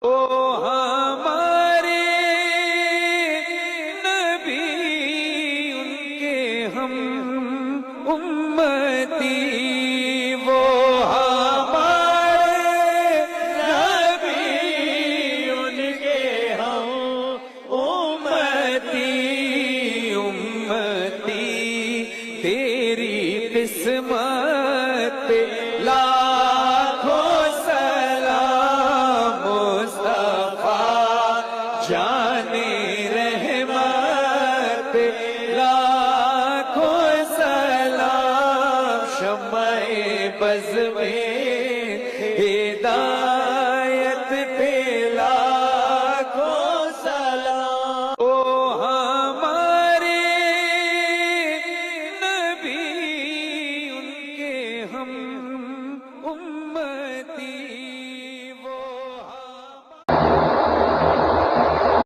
او ہمارے نبی ان کے ہم امتی، وہ ہمارے نبی ان کے ہم امتی، امتی تیری قسمت لاکھوں سلام مصطفیٰ جانے